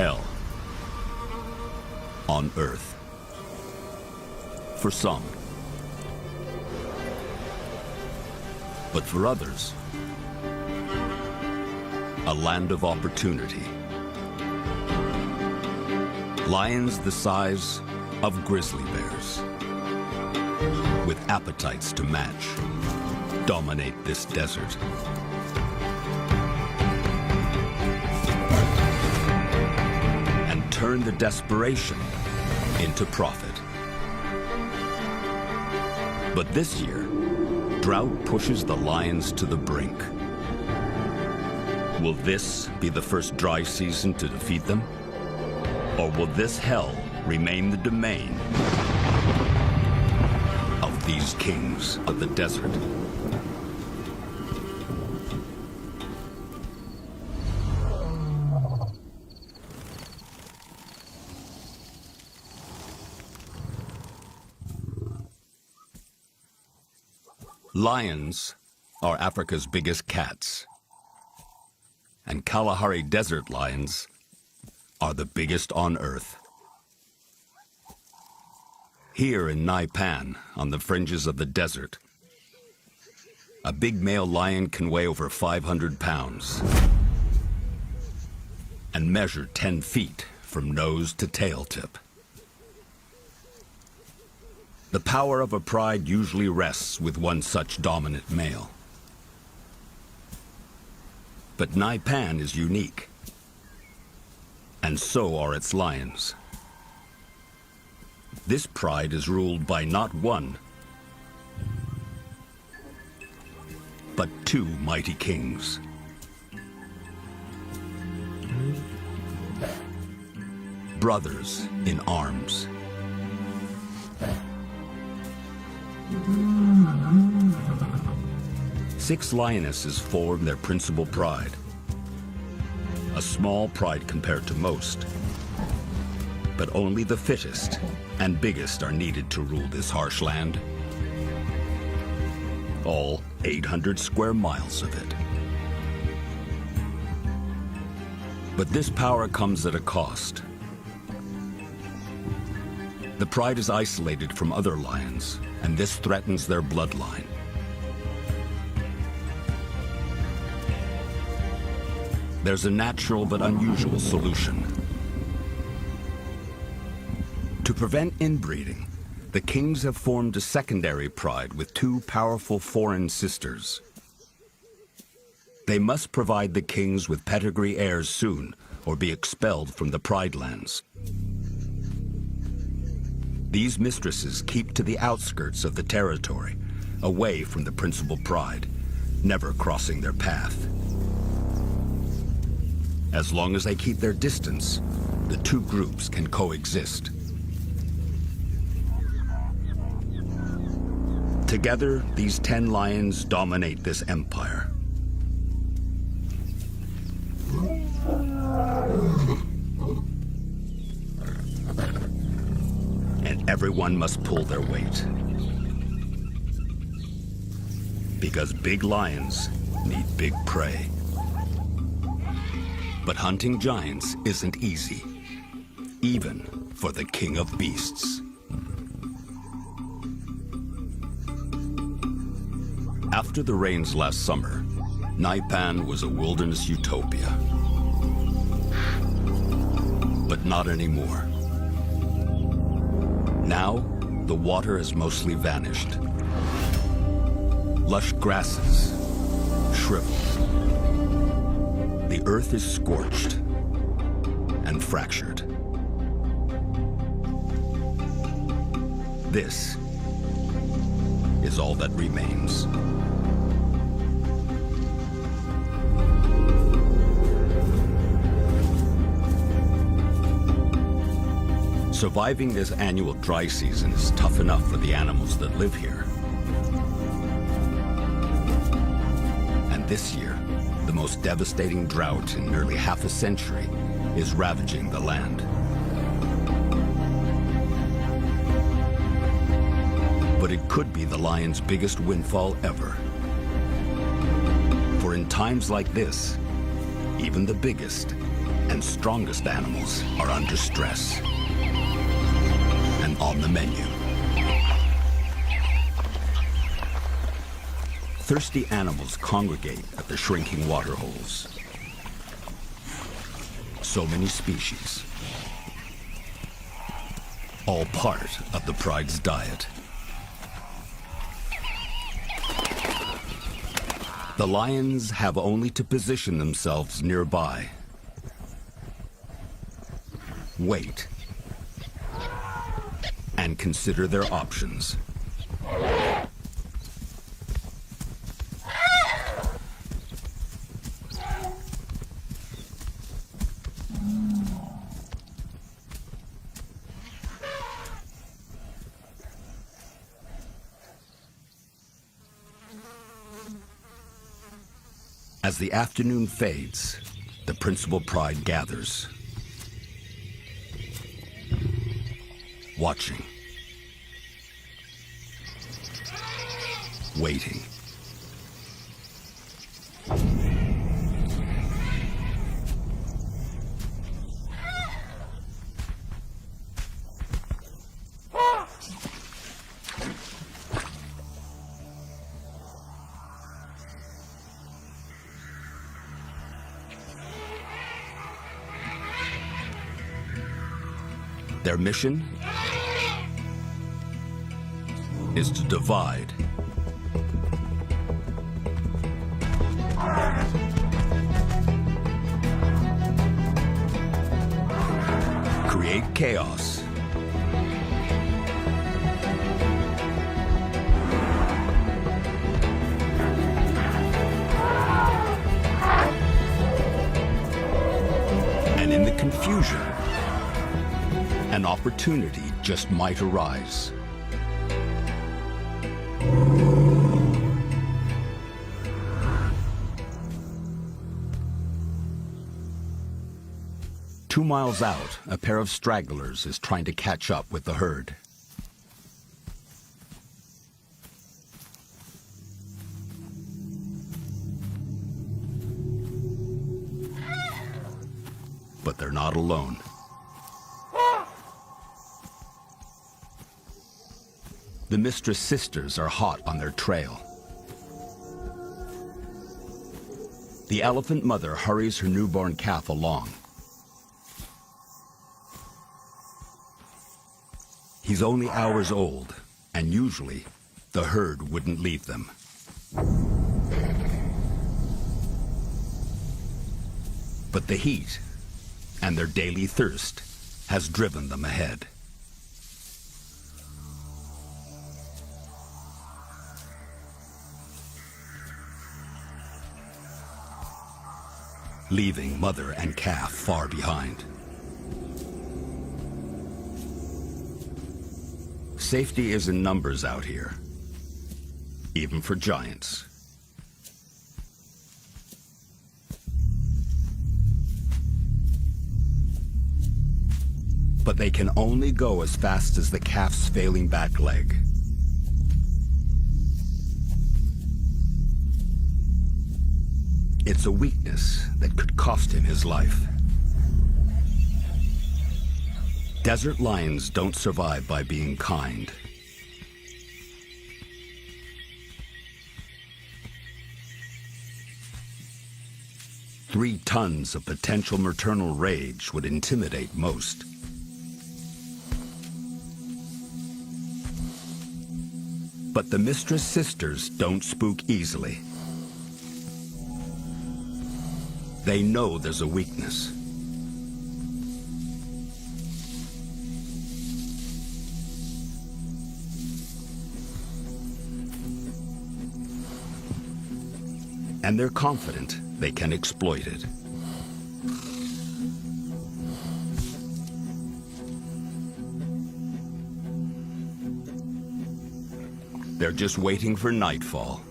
hell on Earth. For some. But for others, a land of opportunity. Lions the size of grizzly bears, with appetites to match, dominate this desert. And turn the desperation into profit. But this year, drought pushes the lions to the brink. Will this be the first dry season to defeat them? Or will this hell remain the domain of these kings of the desert? Lions are Africa's biggest cats, and Kalahari desert lions are the biggest on Earth. Here in Naipan, on the fringes of the desert, a big male lion can weigh over 500 pounds and measure 10 feet from nose to tail tip. The power of a pride usually rests with one such dominant male. But Naipan is unique, and so are its lions. This pride is ruled by not one, but two mighty kings. Brothers in arms. Six lionesses form their principal pride. A small pride compared to most, but only the fittest and biggest are needed to rule this harsh land. All 800 square miles of it. But this power comes at a cost. The pride is isolated from other lions, and this threatens their bloodline. There's a natural but unusual solution. To prevent inbreeding, the kings have formed a secondary pride with two powerful foreign sisters. They must provide the kings with pedigree heirs soon, or be expelled from the pride lands. These mistresses keep to the outskirts of the territory, away from the principal pride, never crossing their path. As long as they keep their distance, the two groups can coexist. Together, these 10 lions dominate this empire. And everyone must pull their weight. Because big lions need big prey. But hunting giants isn't easy, even for the king of beasts. After the rains last summer, Naipan was a wilderness utopia. But not anymore. Now, the water has mostly vanished. Lush grasses shriveled. The earth is scorched and fractured. This is all that remains. Surviving this annual dry season is tough enough for the animals that live here. And this year, the most devastating drought in nearly half a century is ravaging the land. But it could be the lion's biggest windfall ever. For in times like this, even the biggest and strongest animals are under stress and on the menu. Thirsty animals congregate at the shrinking water holes. So many species, all part of the pride's diet. The lions have only to position themselves nearby, wait, and consider their options. As the afternoon fades, the principal pride gathers, watching, waiting. Their mission is to divide, create chaos, and in the confusion, an opportunity just might arise. Two miles out, a pair of stragglers is trying to catch up with the herd. But they're not alone. The mistress sisters are hot on their trail. The elephant mother hurries her newborn calf along. He's only hours old, and usually the herd wouldn't leave them. But the heat and their daily thirst has driven them ahead. Leaving mother and calf far behind. Safety is in numbers out here, even for giants. But they can only go as fast as the calf's failing back leg. It's a weakness that could cost him his life. Desert lions don't survive by being kind. Three tons of potential maternal rage would intimidate most. But the mistress sisters don't spook easily. They know there's a weakness. And they're confident they can exploit it. They're just waiting for nightfall.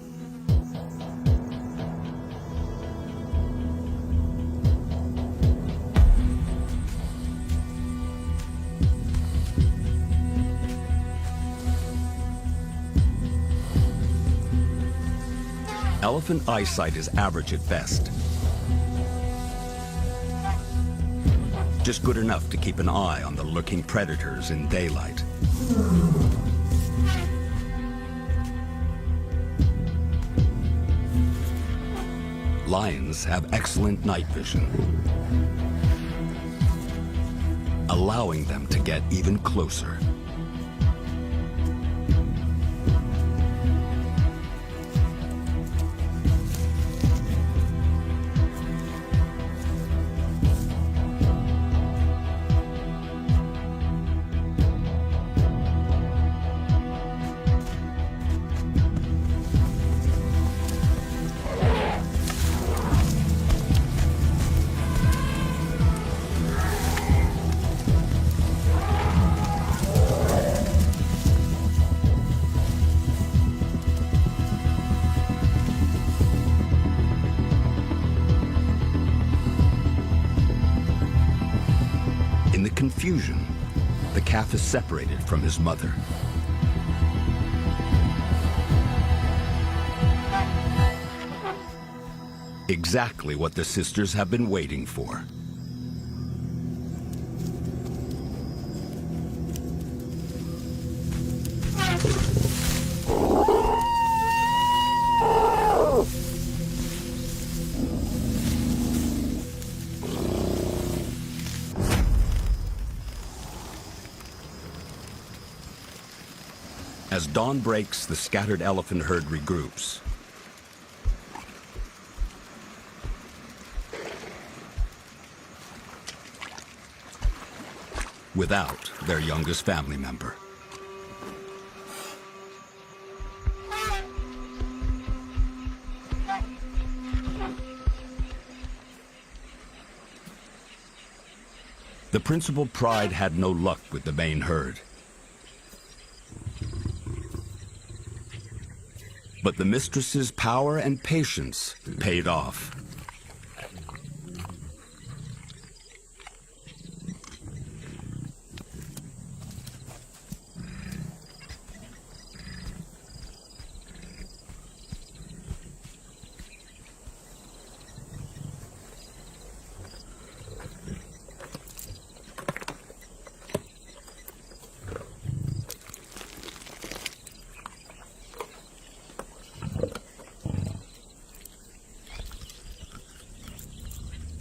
Elephant eyesight is average at best. just good enough to keep an eye on the lurking predators in daylight. Lions have excellent night vision, allowing them to get even closer. In the confusion, the calf is separated from his mother. Exactly what the sisters have been waiting for. As dawn breaks, the scattered elephant herd regroups. Without their youngest family member. The principal pride had no luck with the main herd. But the mistress's power and patience paid off.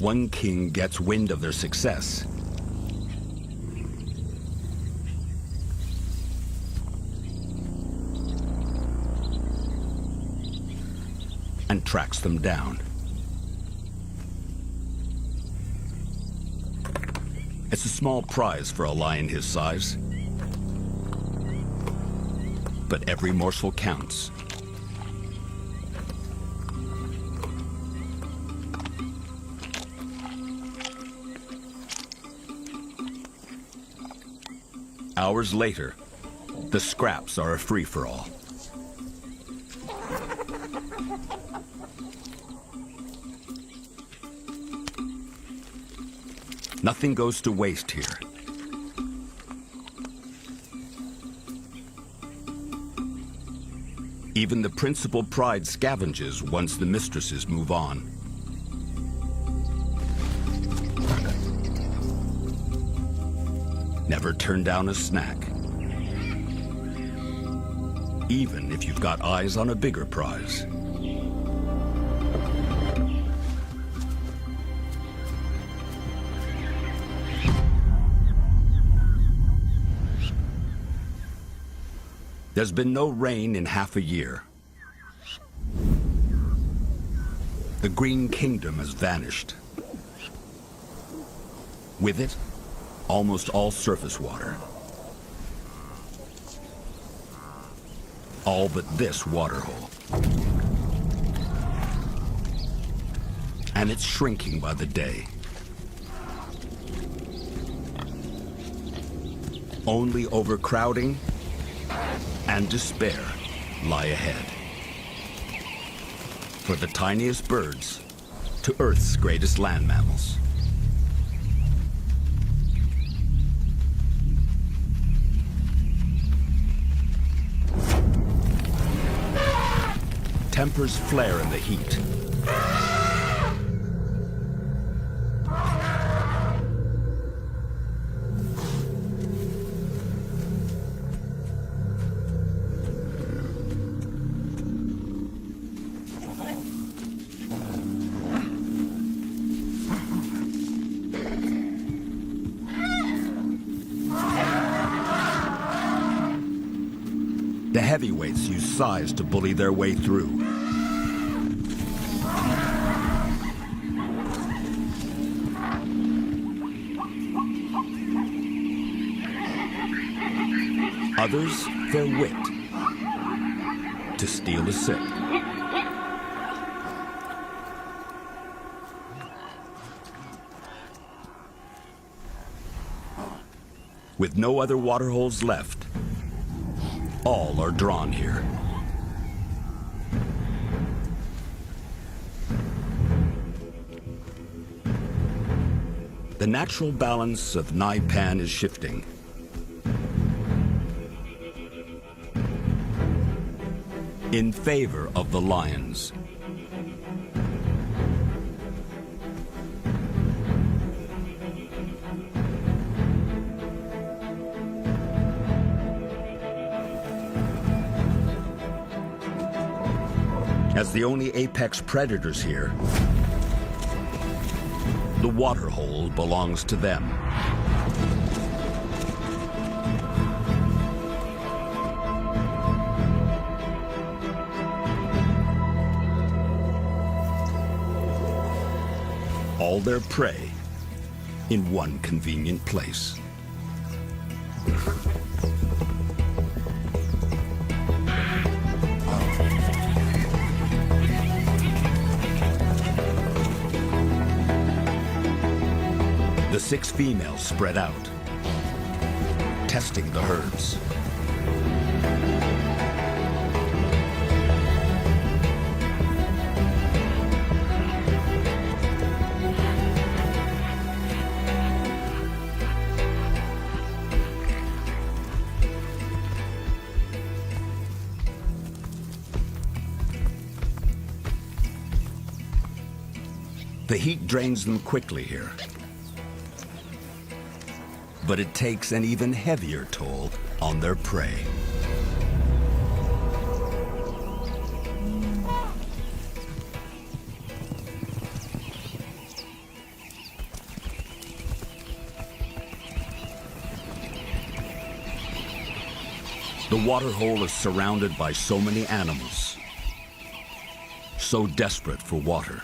One king gets wind of their success and tracks them down. It's a small prize for a lion his size, but every morsel counts. Hours later, the scraps are a free-for-all. Nothing goes to waste here. Even the principal pride scavenges once the mistresses move on. Never turn down a snack, even if you've got eyes on a bigger prize. There's been no rain in half a year. The Green Kingdom has vanished. With it, almost all surface water. All but this waterhole. And it's shrinking by the day. Only overcrowding and despair lie ahead. For the tiniest birds to Earth's greatest land mammals. Tempers flare in the heat. heavyweights use size to bully their way through. Others, their wit, to steal a sip. With no other waterholes left, all are drawn here. The natural balance of Naipan is shifting. In favor of the lions. As the only apex predators here, the waterhole belongs to them. All their prey in one convenient place. The 6 females spread out, testing the herds. The heat drains them quickly here. But it takes an even heavier toll on their prey. The waterhole is surrounded by so many animals, so desperate for water.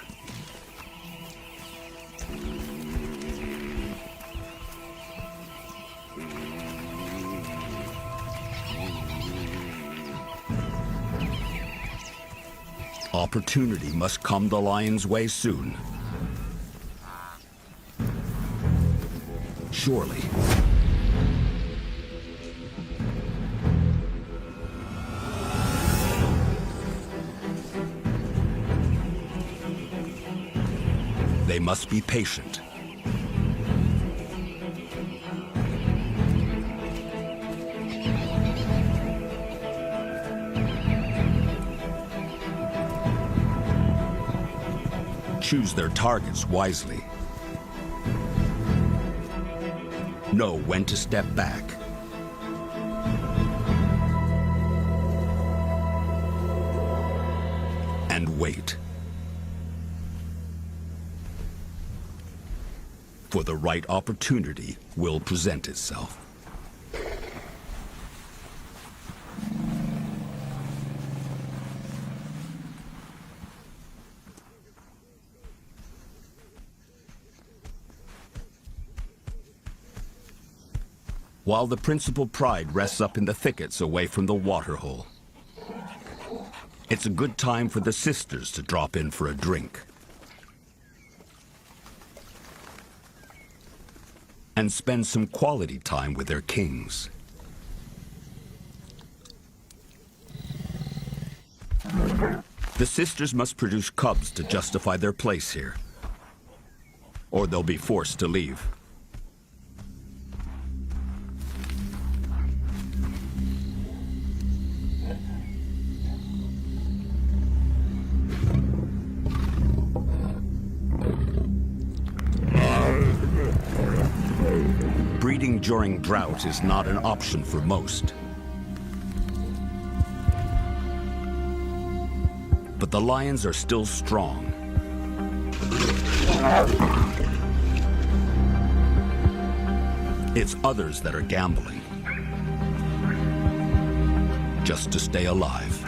Opportunity must come the lion's way soon. Surely. They must be patient. Choose their targets wisely. Know when to step back. And wait. For the right opportunity will present itself. While the principal pride rests up in the thickets away from the waterhole, it's a good time for the sisters to drop in for a drink. And spend some quality time with their kings. The sisters must produce cubs to justify their place here, or they'll be forced to leave. Breeding during drought is not an option for most. But the lions are still strong. It's others that are gambling. just to stay alive.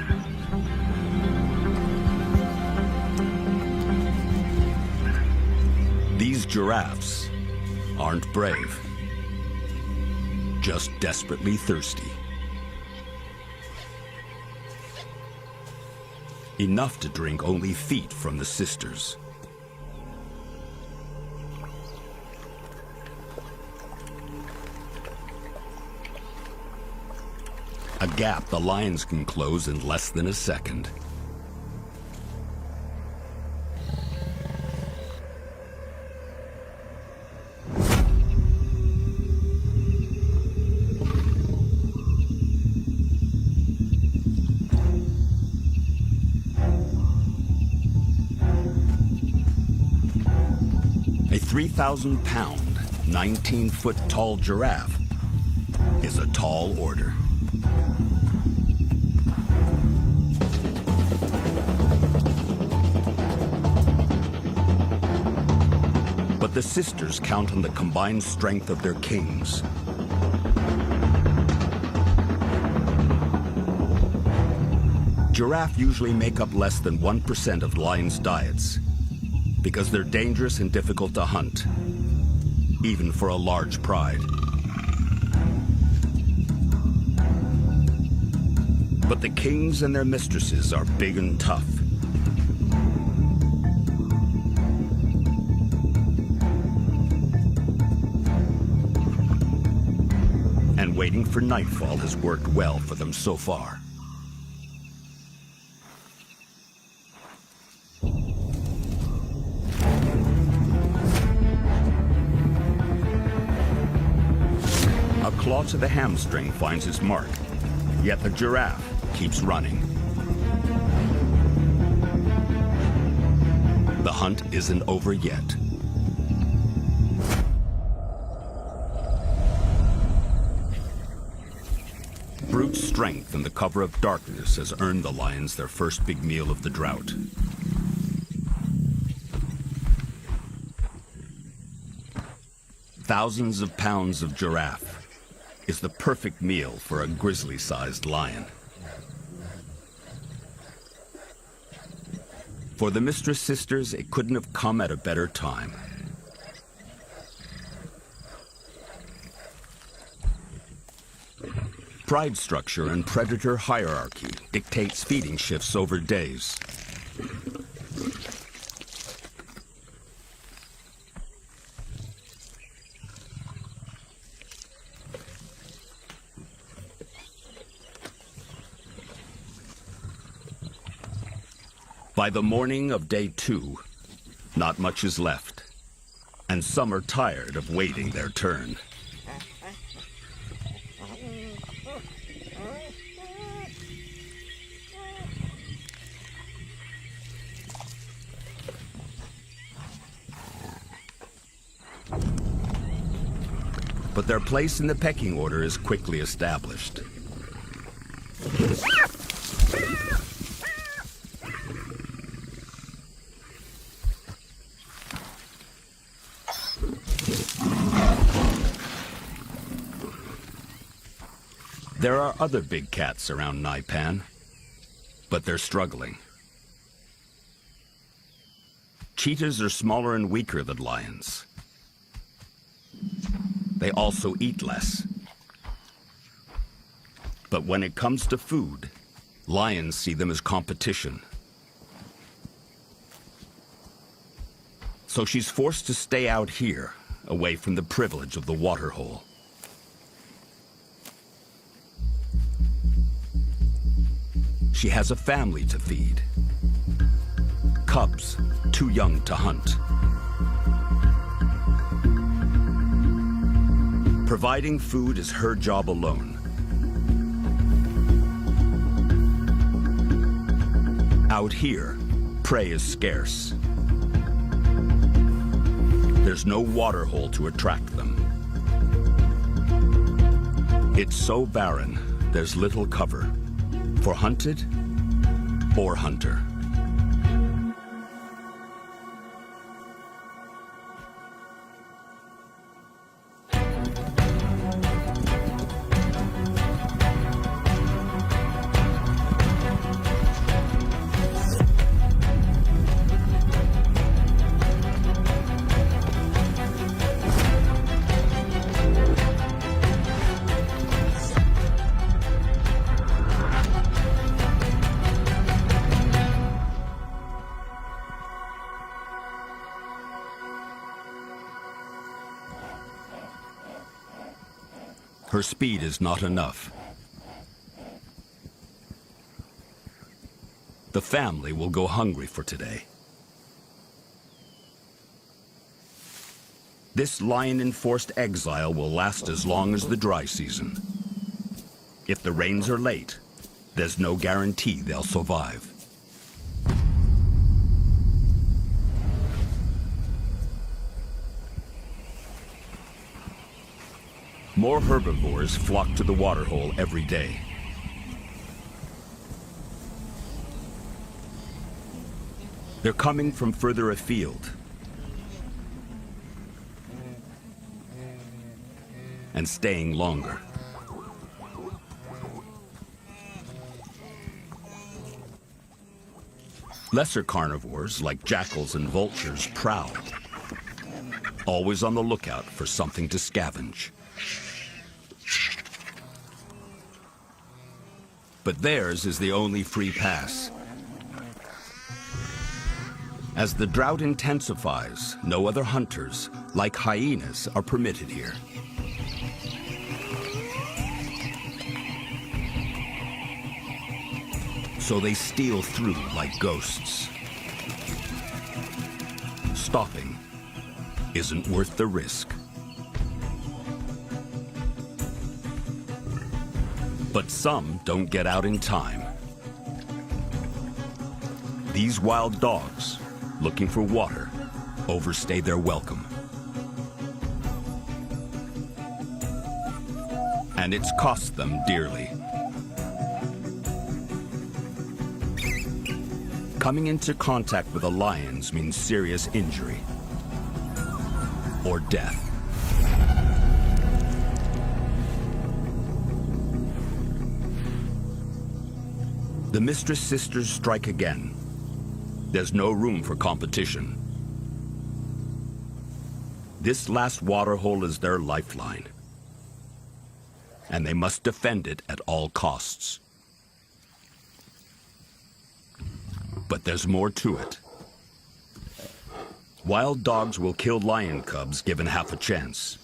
These giraffes aren't brave, just desperately thirsty. Enough to drink only feet from the sisters. A gap the lions can close in less than a second. A 3,000-pound, 19-foot-tall giraffe is a tall order. But the sisters count on the combined strength of their kings. Giraffe usually make up less than 1% of lions' diets because they're dangerous and difficult to hunt, even for a large pride. But the kings and their mistresses are big and tough. And waiting for nightfall has worked well for them so far. A claw to the hamstring finds its mark, yet the giraffe keeps running. The hunt isn't over yet. Brute strength in the cover of darkness has earned the lions their first big meal of the drought. Thousands of pounds of giraffe is the perfect meal for a grizzly-sized lion. For the mistress sisters, it couldn't have come at a better time. Pride structure and predator hierarchy dictates feeding shifts over days. By the morning of day 2, not much is left, and some are tired of waiting their turn. But their place in the pecking order is quickly established. There are other big cats around Naipan, but they're struggling. Cheetahs are smaller and weaker than lions. They also eat less. But when it comes to food, lions see them as competition. So she's forced to stay out here, away from the privilege of the waterhole. She has a family to feed. Cubs, too young to hunt. Providing food is her job alone. Out here, prey is scarce. There's no waterhole to attract them. It's so barren, there's little cover for hunted or hunter. her speed is not enough. The family will go hungry for today. This lion-enforced exile will last as long as the dry season. If the rains are late, there's no guarantee they'll survive. More herbivores flock to the waterhole every day. They're coming from further afield and staying longer. Lesser carnivores, like jackals and vultures, prowl, always on the lookout for something to scavenge. But theirs is the only free pass. As the drought intensifies, no other hunters, like hyenas, are permitted here. So they steal through like ghosts. Stopping isn't worth the risk. But some don't get out in time. These wild dogs, looking for water, overstay their welcome. And it's cost them dearly. Coming into contact with the lions means serious injury or death. The mistress sisters strike again. There's no room for competition. This last waterhole is their lifeline, and they must defend it at all costs. But there's more to it. Wild dogs will kill lion cubs given half a chance.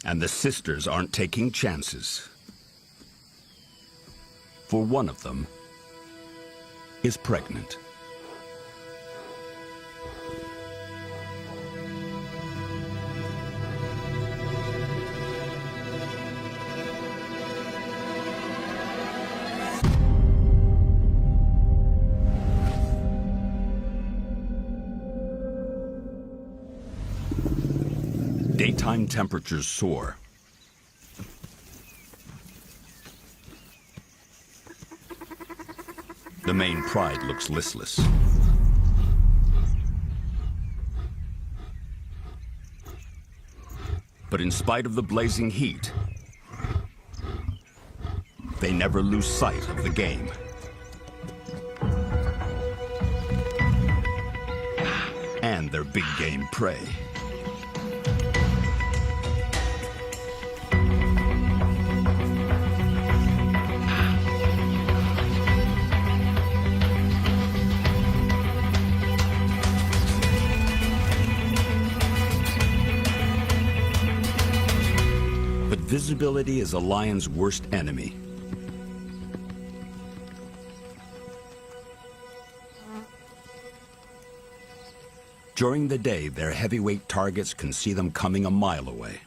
And the sisters aren't taking chances. For one of them is pregnant. Daytime temperatures soar. The main pride looks listless. But in spite of the blazing heat, they never lose sight of the game. And their big game prey. Visibility is a lion's worst enemy. During the day, their heavyweight targets can see them coming a mile away.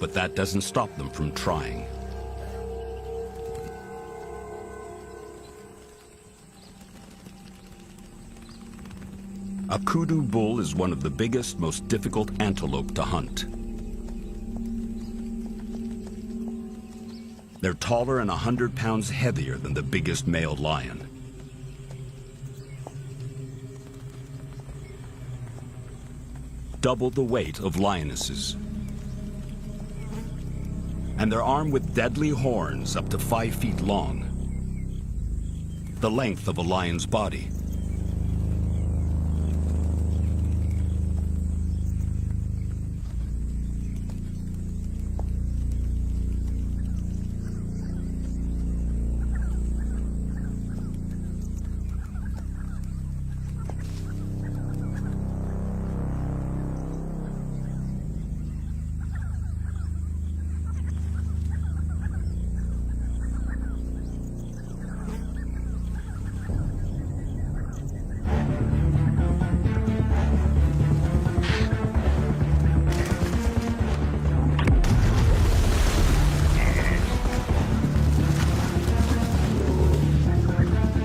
But that doesn't stop them from trying. A kudu bull is one of the biggest, most difficult antelope to hunt. They're taller and 100 pounds heavier than the biggest male lion. Double the weight of lionesses. And they're armed with deadly horns up to 5 feet long, the length of a lion's body.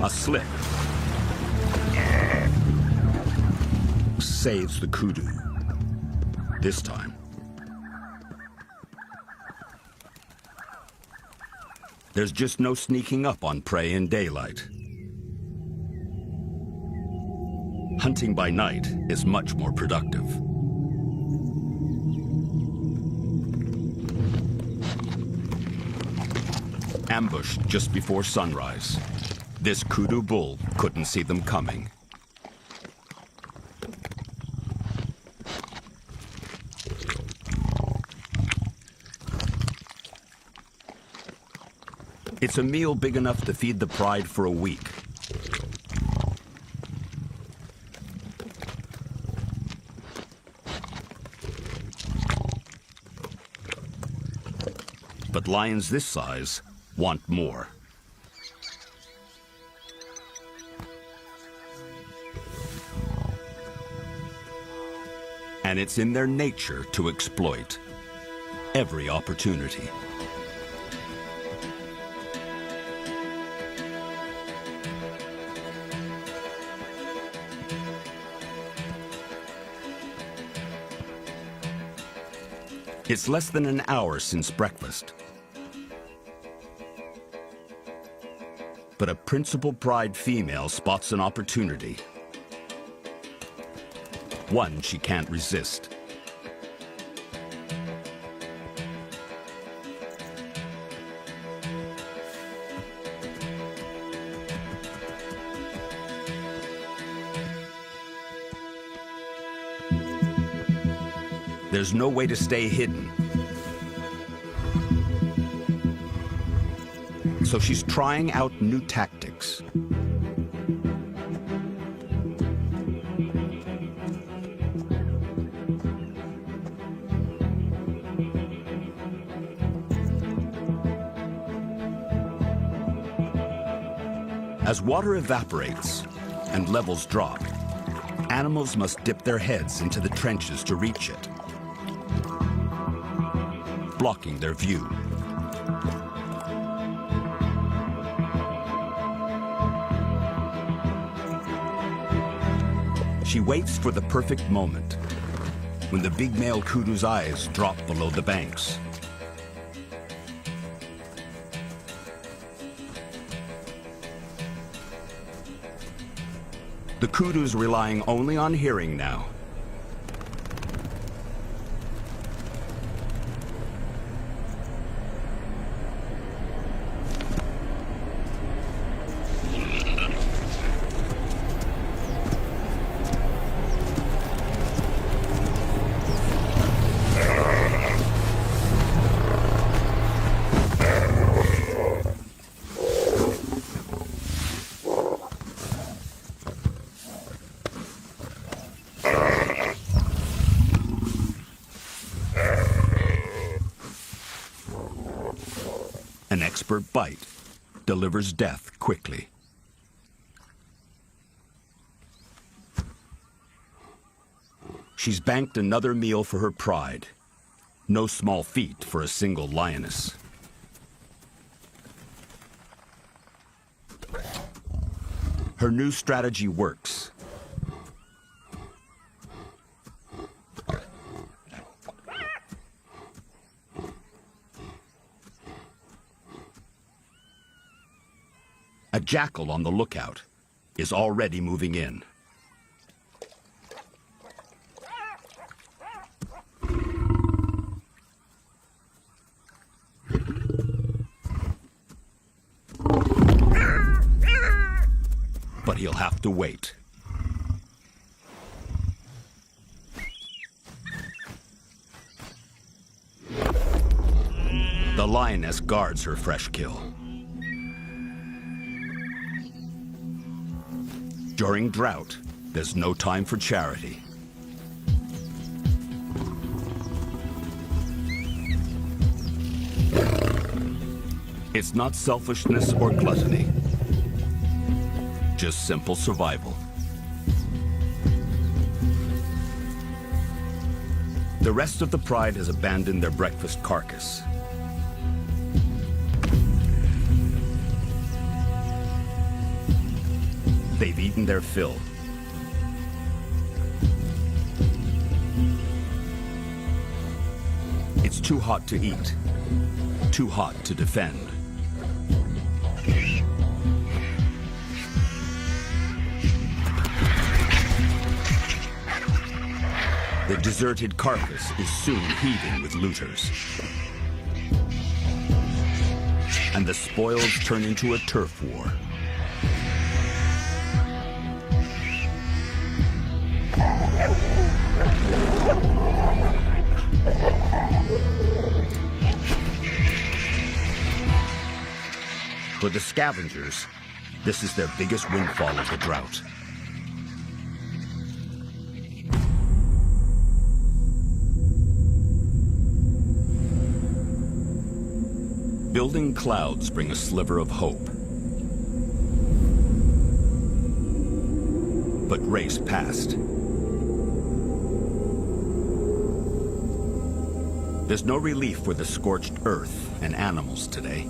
A slip saves the kudu. This time, there's just no sneaking up on prey in daylight. Hunting by night is much more productive. Ambushed just before sunrise, this kudu bull couldn't see them coming. It's a meal big enough to feed the pride for a week. But lions this size want more. And it's in their nature to exploit every opportunity. It's less than an hour since breakfast. But a principal pride female spots an opportunity. One she can't resist. There's no way to stay hidden. So she's trying out new tactics. As water evaporates and levels drop, animals must dip their heads into the trenches to reach it, blocking their view. She waits for the perfect moment, when the big male kudu's eyes drop below the banks. The kudu's relying only on hearing now. An expert bite delivers death quickly. She's banked another meal for her pride. No small feat for a single lioness. Her new strategy works. A jackal on the lookout is already moving in. But he'll have to wait. The lioness guards her fresh kill. During drought, there's no time for charity. It's not selfishness or gluttony, just simple survival. The rest of the pride has abandoned their breakfast carcass. They've eaten their fill. It's too hot to eat, too hot to defend. The deserted carcass is soon heaving with looters. And the spoils turn into a turf war. For the scavengers, this is their biggest windfall of the drought. Building clouds bring a sliver of hope. But race past. There's no relief for the scorched earth and animals today.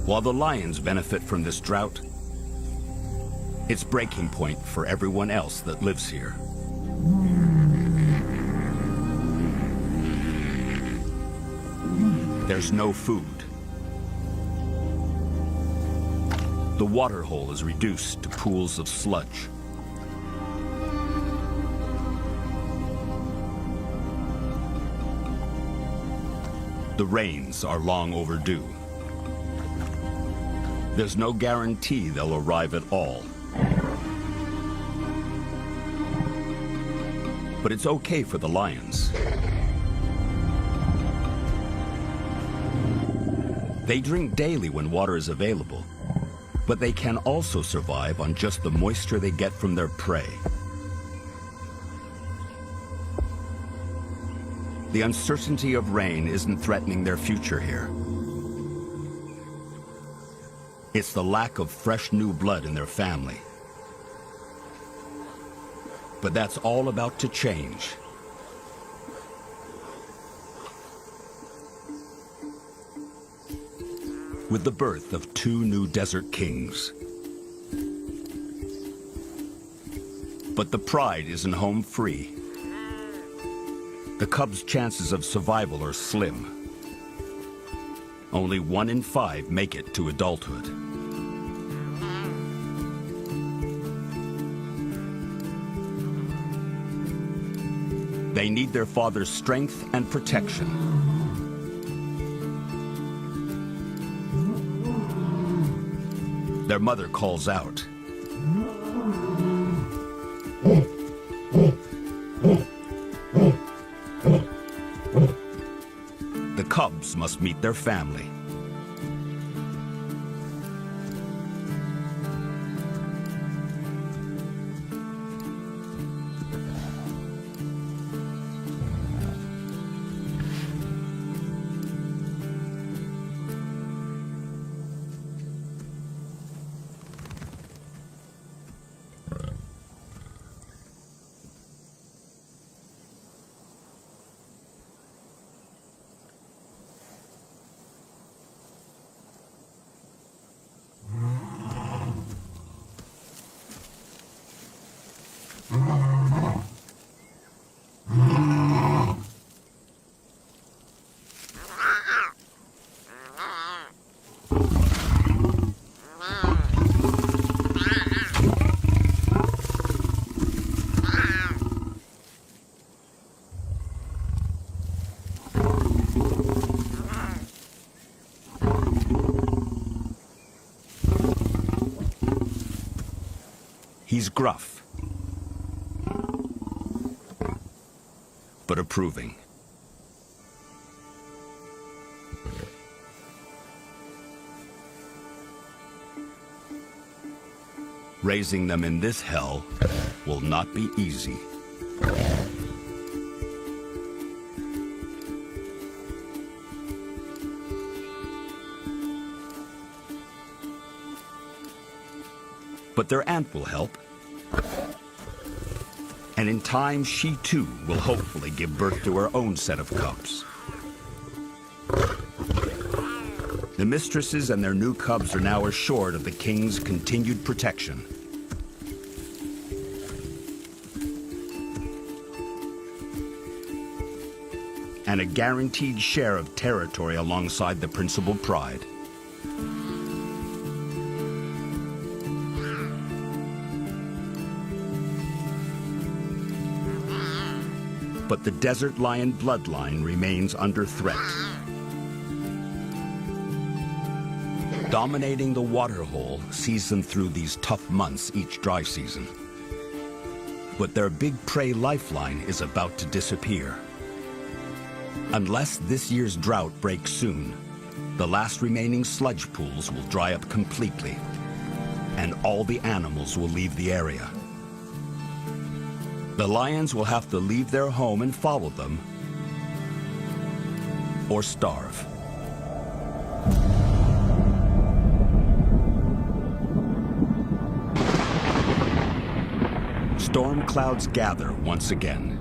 While the lions benefit from this drought, it's breaking point for everyone else that lives here. There's no food. The water hole is reduced to pools of sludge. The rains are long overdue. There's no guarantee they'll arrive at all. But it's okay for the lions. They drink daily when water is available, but they can also survive on just the moisture they get from their prey. The uncertainty of rain isn't threatening their future here. It's the lack of fresh new blood in their family. But that's all about to change. With the birth of 2 new desert kings. But the pride isn't home free. The cubs' chances of survival are slim. Only 1 in 5 make it to adulthood. They need their father's strength and protection. Their mother calls out. The cubs must meet their family. He's gruff, but approving. Raising them in this hell will not be easy. But their aunt will help. And in time, she too will hopefully give birth to her own set of cubs. The mistresses and their new cubs are now assured of the king's continued protection. And a guaranteed share of territory alongside the principal pride. But the desert lion bloodline remains under threat. Dominating the waterhole sees them through these tough months each dry season. But their big prey lifeline is about to disappear. Unless this year's drought breaks soon, the last remaining sludge pools will dry up completely, and all the animals will leave the area. The lions will have to leave their home and follow them, or starve. Storm clouds gather once again.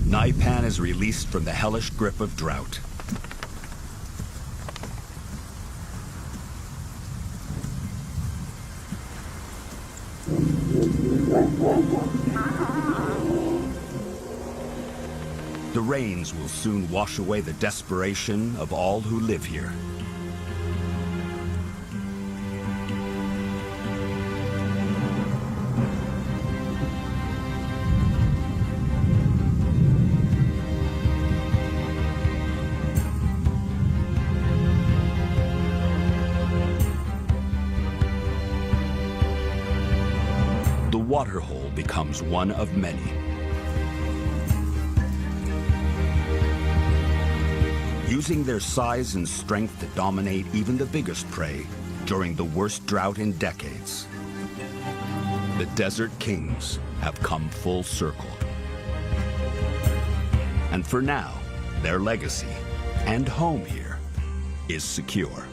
Naipan is released from the hellish grip of drought. The rains will soon wash away the desperation of all who live here. The waterhole becomes one of many. Using their size and strength to dominate even the biggest prey during the worst drought in decades, the Desert Kings have come full circle. And for now, their legacy and home here is secure.